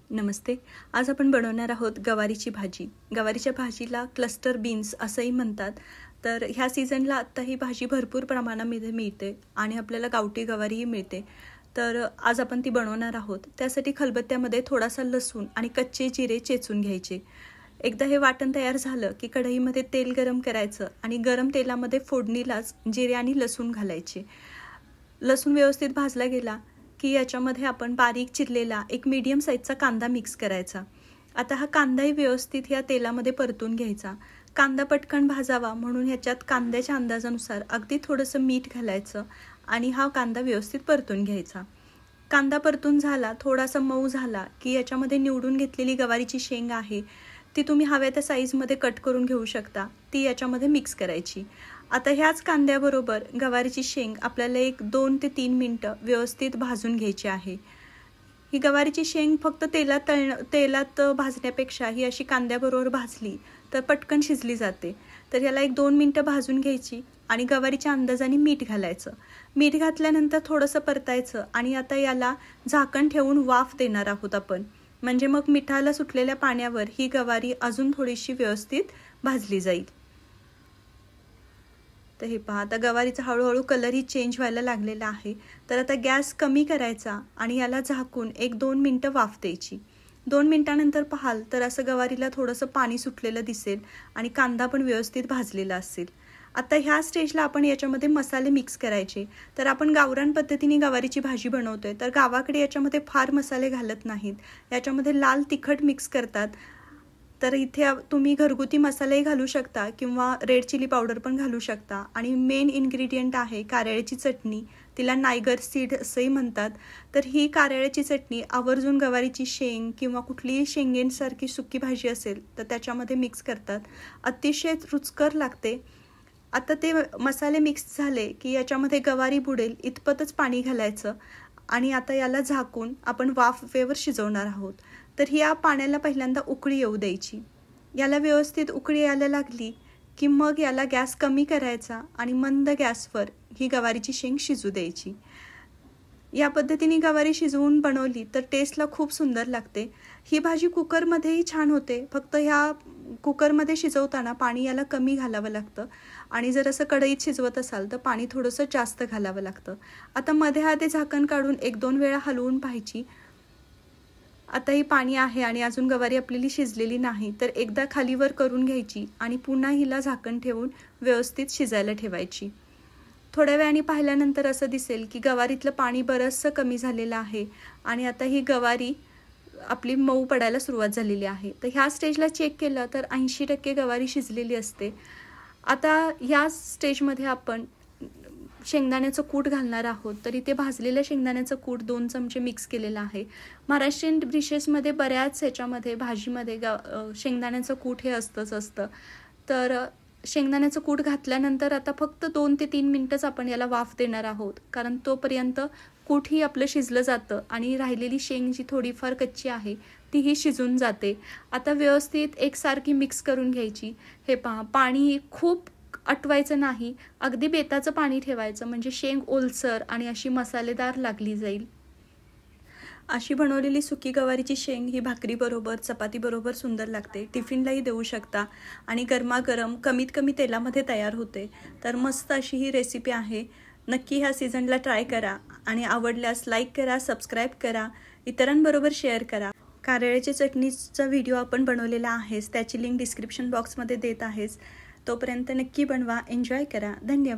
नमस्ते. आज आपण बनवणार आहोत गवारीची भाजी. गवारीच्या भाजीला क्लस्टर बीन्स असंही म्हणतात. तर ह्या सीझनला आत्ता ही भाजी भरपूर प्रमाणामध्ये मिळते आणि आपल्याला गावठी गवारीही मिळते. तर आज आपण ती बनवणार आहोत. त्यासाठी खलबत्त्यामध्ये थोडासा लसूण आणि कच्चे जिरे चेचून घ्यायचे. एकदा हे वाटण तयार झालं की कढईमध्ये तेल गरम करायचं आणि गरम तेलामध्ये फोडणीलाच जिरे आणि लसूण घालायचे. लसूण व्यवस्थित भाजला गेला की याच्यामध्ये आपण बारीक चिरलेला एक मीडियम साईजचा कांदा मिक्स करायचा. आता हा कांदाही व्यवस्थित या तेलामध्ये परतून घ्यायचा. कांदा पटकन भाजावा म्हणून ह्याच्यात कांद्याच्या अंदाजानुसार अगदी थोडंसं मीठ घालायचं आणि हा कांदा व्यवस्थित परतून घ्यायचा. कांदा परतून झाला, थोडासा मऊ झाला की याच्यामध्ये निवडून घेतलेली गवारीची शेंग आहे ती तुम्ही हव्या त्या साईजमध्ये कट करून घेऊ शकता. ती याच्यामध्ये मिक्स करायची. आता ह्याच कांद्याबरोबर गवारीची शेंग आपल्याला 2 ते 3 मिनिटं व्यवस्थित भाजून घ्यायची आहे. ही गवारीची शेंग फक्त तेलात भाजण्यापेक्षा ही अशी कांद्याबरोबर भाजली तर पटकन शिजली जाते. तर याला 2 मिनिटं भाजून घ्यायची आणि गवारीच्या अंदाजाने मीठ घालायचं. मीठ घातल्यानंतर थोडंसं परतायचं आणि आता याला झाकण ठेवून वाफ देणार आहोत आपण. म्हणजे मग मिठाला सुटलेल्या पाण्यावर ही गवारी अजून थोडीशी व्यवस्थित भाजली जाईल. तर हे पहा, आता गवारीचा हळूहळू कलरही चेंज व्हायला लागलेला आहे. तर आता गॅस कमी करायचा आणि याला झाकून 1-2 मिनिटं वाफ द्यायची. 2 मिनिटानंतर पाहाल तर असं गवारीला थोडंसं पाणी सुटलेलं दिसेल आणि कांदा पण व्यवस्थित भाजलेला असेल. आता ह्या स्टेजला आपण याच्यामध्ये मसाले मिक्स करायचे. तर आपण गावरान पद्धतीने गवारीची भाजी बनवतोय तर गावाकडे याच्यामध्ये फार मसाले घालत नाहीत. याच्यामध्ये लाल तिखट मिक्स करतात. तर इथे तुम्ही घरगुती मसालाही घालू शकता किंवा रेड चिली पावडर पण घालू शकता. आणि मेन इन्ग्रेडियंट आहे कारळ्याची चटणी. तिला नायगर सीड असंही म्हणतात. तर ही कारळ्याची चटणी आवर्जून गवारीची शेंग किंवा कुठलीही शेंगेंसारखी सुकी भाजी असेल तर त्याच्यामध्ये मिक्स करतात. अतिशय रुचकर लागते. आता ते मसाले मिक्स झाले की याच्यामध्ये गवारी बुडेल इतपतच पाणी घालायचं आणि आता याला झाकून आपण वाफेवर शिजवणार आहोत. तर या पाण्याला पहिल्यांदा उकळी येऊ द्यायची. याला व्यवस्थित उकळी यायला लागली की मग याला गॅस कमी करायचा आणि मंद गॅसवर ही गवारीची शेंग शिजू द्यायची. या पद्धतीने गवारी शिजवून बनवली तर टेस्टला खूप सुंदर लागते. ही भाजी कुकरमध्येही छान होते. फक्त ह्या कुकरमध्ये शिजवताना पाणी याला कमी घालावं लागतं आणि जर असं कढईत शिजवत असाल तर पाणी थोडंसं जास्त घालावं लागतं. आता मध्ये आधी झाकण काढून 1-2 वेळा हलवून पाहायची. आता ही पाणी आहे आणि अजून गवारी आपल्याला शिजलेली नाही तर एकदा खालीवर करून घ्यायची आणि पुन्हा हिला झाकण ठेवून व्यवस्थित शिजायला ठेवायची. थोड्या वेळाने पाहिल्यानंतर असं दिसेल की गवारीतलं पाणी बरंचसं कमी झालेलं आहे आणि आता ही गवारी आपली मऊ पडायला सुरुवात झालेली आहे. तर ह्या स्टेजला चेक केलं तर 80% गवारी शिजलेली असते. आता ह्या स्टेजमध्ये आपण शेंगदाण्याचं कूट घालणार आहोत. तर इथे भाजलेल्या शेंगदाण्याचं कूट 2 चमचे मिक्स केलेलं आहे. महाराष्ट्रीयन डिशेसमध्ये बऱ्याच ह्याच्यामध्ये भाजीमध्ये शेंगदाण्याचं कूट हे असतं. तर शेंगदाण्याचं कूट घातल्यानंतर आता फक्त 2 ते 3 मिनिटच आपण याला वाफ देणार आहोत. कारण तोपर्यंत कूटही आपलं शिजलं जातं आणि राहिलेली शेंग जी थोडीफार कच्ची आहे तीही शिजून जाते. आता व्यवस्थित एकसारखी मिक्स करून घ्यायची. हे पहा, पाणी खूप आटवायचं नाही, अगदी बेताचं पाणी ठेवायचं म्हणजे शेंग ओलसर आणि अशी मसालेदार लागली जाईल. अशी बनवलेली सुकी गवारीची शेंग ही भाकरीबरोबर चपातीबरोबर सुंदर लागते. टिफिनलाही देऊ शकता आणि गरमागरम कमीत कमी तेलामध्ये तयार होते. तर मस्त अशी ही रेसिपी आहे. नक्की ह्या सीझनला ट्राय करा आणि आवडल्यास लाईक करा, सबस्क्राईब करा, इतरांबरोबर शेअर करा. कारळ्याच्या चटणीचा व्हिडिओ आपण बनवलेला आहेच, त्याची लिंक डिस्क्रिप्शन बॉक्समध्ये देत आहेच. तोपर्यंत नक्की बनवा, एन्जॉय करा. धन्यवाद.